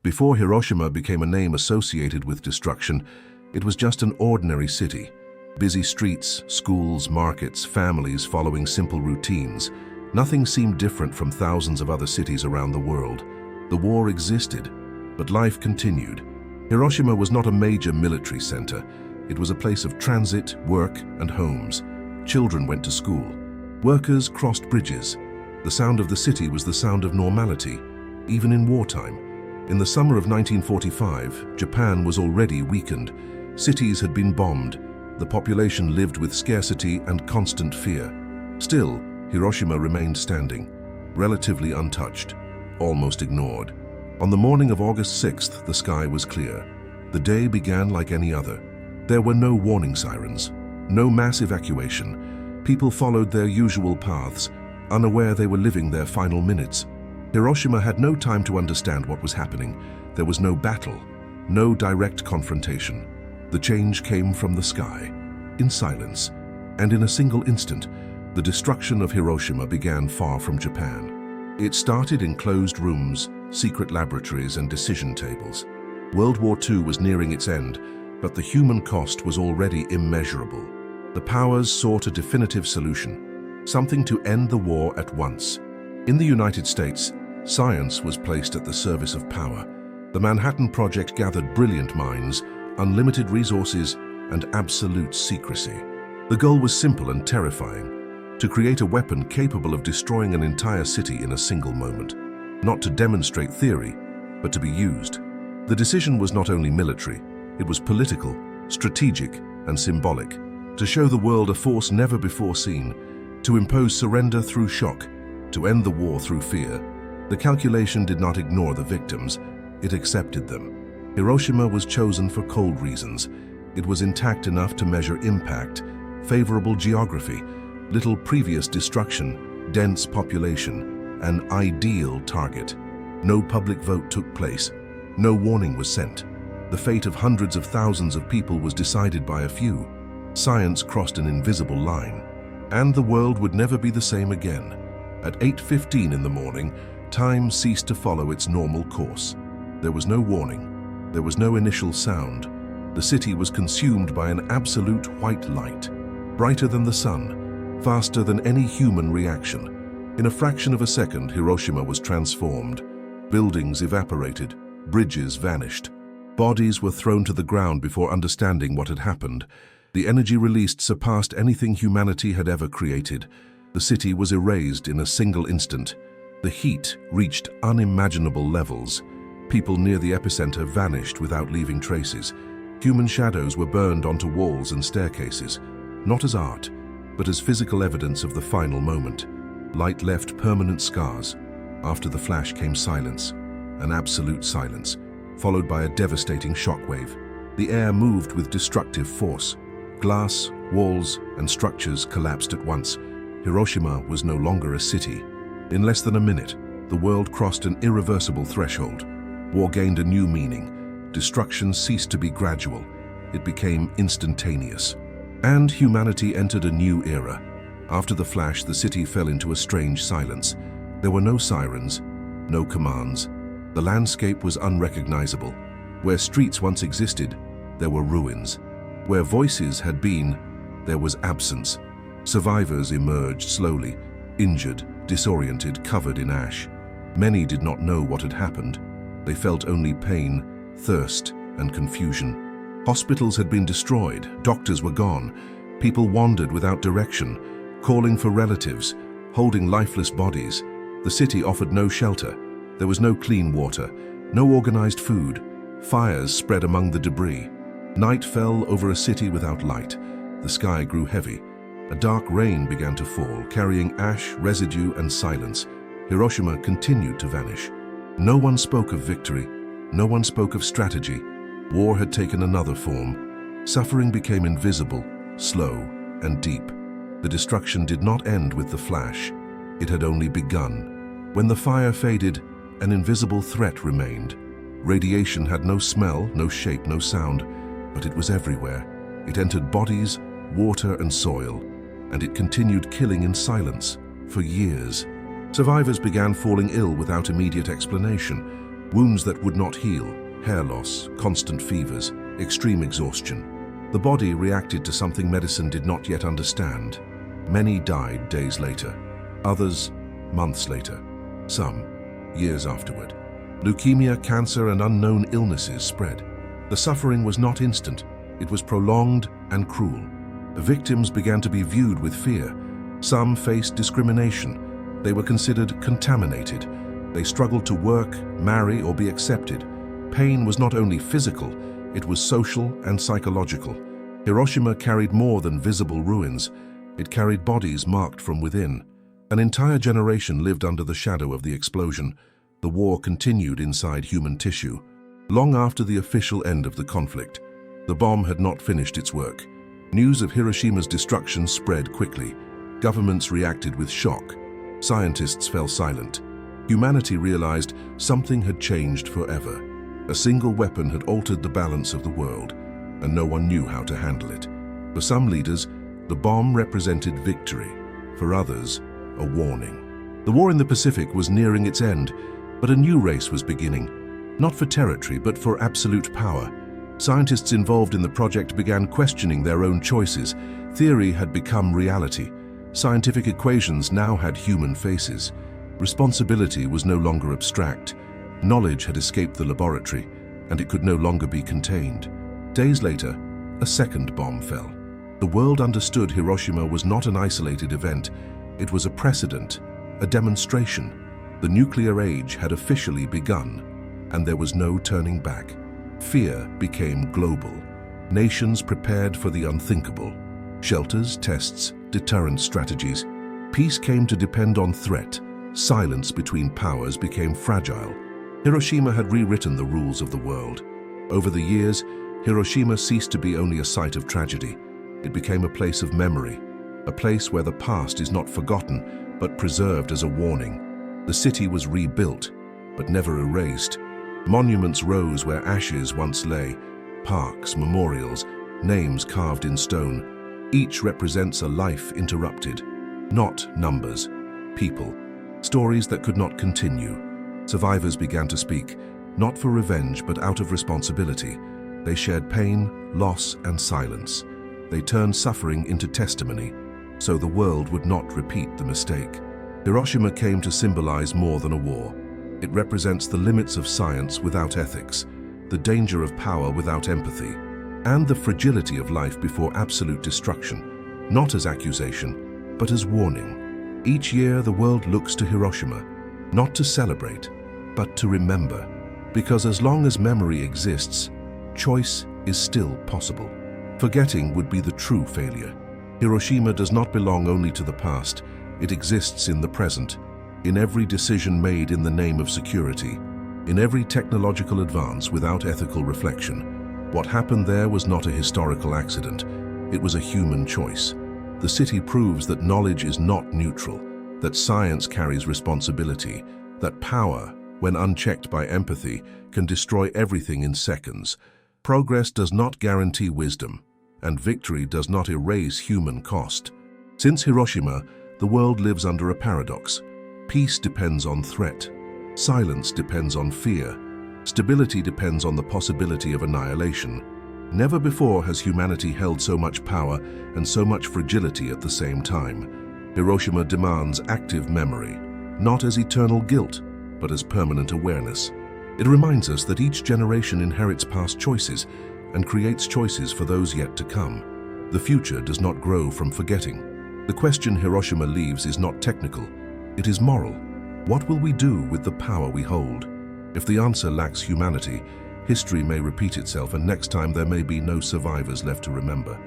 Before Hiroshima became a name associated with destruction, it was just an ordinary city. Busy streets, schools, markets, families following simple routines. Nothing seemed different from thousands of other cities around the world. The war existed, but life continued. Hiroshima was not a major military center. It was a place of transit, work, and homes. Children went to school. Workers crossed bridges. The sound of the city was the sound of normality, even in wartime. In the summer of 1945, Japan was already weakened. Cities had been bombed. The population lived with scarcity and constant fear. Still, Hiroshima remained standing, relatively untouched, almost ignored. On the morning of August 6th, the sky was clear. The day began like any other. There were no warning sirens, no mass evacuation. People followed their usual paths, unaware they were living their final minutes. Hiroshima had no time to understand what was happening. There was no battle, no direct confrontation. The change came from the sky, in silence, and in a single instant, the destruction of Hiroshima began far from Japan. It started in closed rooms, secret laboratories, and decision tables. World War II was nearing its end, but the human cost was already immeasurable. The powers sought a definitive solution, something to end the war at once. In the United States, science was placed at the service of power. The Manhattan Project gathered brilliant minds, unlimited resources, and absolute secrecy. The goal was simple and terrifying: to create a weapon capable of destroying an entire city in a single moment. Not to demonstrate theory, but to be used. The decision was not only military, it was political, strategic, and symbolic. To show the world a force never before seen, to impose surrender through shock, to end the war through fear. The calculation did not ignore the victims, it accepted them. Hiroshima was chosen for cold reasons. It was intact enough to measure impact, favorable geography, little previous destruction, dense population, an ideal target. No public vote took place. No warning was sent. The fate of hundreds of thousands of people was decided by a few. Science crossed an invisible line, and the world would never be the same again. At 8:15 in the morning, time ceased to follow its normal course. There was no warning. There was no initial sound. The city was consumed by an absolute white light, brighter than the sun, faster than any human reaction. In a fraction of a second, Hiroshima was transformed. Buildings evaporated, bridges vanished. Bodies were thrown to the ground before understanding what had happened. The energy released surpassed anything humanity had ever created. The city was erased in a single instant. The heat reached unimaginable levels. People near the epicenter vanished without leaving traces. Human shadows were burned onto walls and staircases, not as art, but as physical evidence of the final moment. Light left permanent scars. After the flash came silence, an absolute silence, followed by a devastating shockwave. The air moved with destructive force. Glass, walls, and structures collapsed at once. Hiroshima was no longer a city. In less than a minute, the world crossed an irreversible threshold. War gained a new meaning. Destruction ceased to be gradual. It became instantaneous. And humanity entered a new era. After the flash, the city fell into a strange silence. There were no sirens, no commands. The landscape was unrecognizable. Where streets once existed, there were ruins. Where voices had been, there was absence. Survivors emerged slowly, injured, disoriented, covered in ash. Many did not know what had happened. They felt only pain, thirst, and confusion. Hospitals had been destroyed, doctors were gone. People wandered without direction, calling for relatives, holding lifeless bodies. The city offered no shelter. There was no clean water, no organized food. Fires spread among the debris. Night fell over a city without light. The sky grew heavy. A dark rain began to fall, carrying ash, residue, and silence. Hiroshima continued to vanish. No one spoke of victory. No one spoke of strategy. War had taken another form. Suffering became invisible, slow, and deep. The destruction did not end with the flash. It had only begun. When the fire faded, an invisible threat remained. Radiation had no smell, no shape, no sound, but it was everywhere. It entered bodies, water, and soil, and it continued killing in silence for years. Survivors began falling ill without immediate explanation. Wounds that would not heal, hair loss, constant fevers, extreme exhaustion. The body reacted to something medicine did not yet understand. Many died days later, others months later, some years afterward. Leukemia, cancer, and unknown illnesses spread. The suffering was not instant, it was prolonged and cruel. The victims began to be viewed with fear. Some faced discrimination. They were considered contaminated. They struggled to work, marry, or be accepted. Pain was not only physical, it was social and psychological. Hiroshima carried more than visible ruins. It carried bodies marked from within. An entire generation lived under the shadow of the explosion. The war continued inside human tissue. Long after the official end of the conflict, the bomb had not finished its work. News of Hiroshima's destruction spread quickly. Governments reacted with shock. Scientists fell silent. Humanity realized something had changed forever. A single weapon had altered the balance of the world, and no one knew how to handle it. For some leaders, the bomb represented victory. For others, a warning. The war in the Pacific was nearing its end, but a new race was beginning. Not for territory, but for absolute power. Scientists involved in the project began questioning their own choices. Theory had become reality. Scientific equations now had human faces. Responsibility was no longer abstract. Knowledge had escaped the laboratory, and it could no longer be contained. Days later, a second bomb fell. The world understood Hiroshima was not an isolated event. It was a precedent, a demonstration. The nuclear age had officially begun, and there was no turning back. Fear became global. Nations prepared for the unthinkable. Shelters, tests, deterrent strategies. Peace came to depend on threat. Silence between powers became fragile. Hiroshima had rewritten the rules of the world. Over the years, Hiroshima ceased to be only a site of tragedy. It became a place of memory, a place where the past is not forgotten, but preserved as a warning. The city was rebuilt, but never erased. Monuments rose where ashes once lay, parks, memorials, names carved in stone. Each represents a life interrupted, not numbers, people, stories that could not continue. Survivors began to speak, not for revenge but out of responsibility. They shared pain, loss, and silence. They turned suffering into testimony, so the world would not repeat the mistake. Hiroshima came to symbolize more than a war. It represents the limits of science without ethics, the danger of power without empathy, and the fragility of life before absolute destruction, not as accusation, but as warning. Each year the world looks to Hiroshima, not to celebrate, but to remember, because as long as memory exists, choice is still possible. Forgetting would be the true failure. Hiroshima does not belong only to the past, it exists in the present, in every decision made in the name of security, in every technological advance without ethical reflection. What happened there was not a historical accident, it was a human choice. The city proves that knowledge is not neutral, that science carries responsibility, that power, when unchecked by empathy, can destroy everything in seconds. Progress does not guarantee wisdom, and victory does not erase human cost. Since Hiroshima, the world lives under a paradox. Peace depends on threat. Silence depends on fear. Stability depends on the possibility of annihilation. Never before has humanity held so much power and so much fragility at the same time. Hiroshima demands active memory, not as eternal guilt, but as permanent awareness. It reminds us that each generation inherits past choices and creates choices for those yet to come. The future does not grow from forgetting. The question Hiroshima leaves is not technical, it is moral. What will we do with the power we hold? If the answer lacks humanity, history may repeat itself, and next time there may be no survivors left to remember.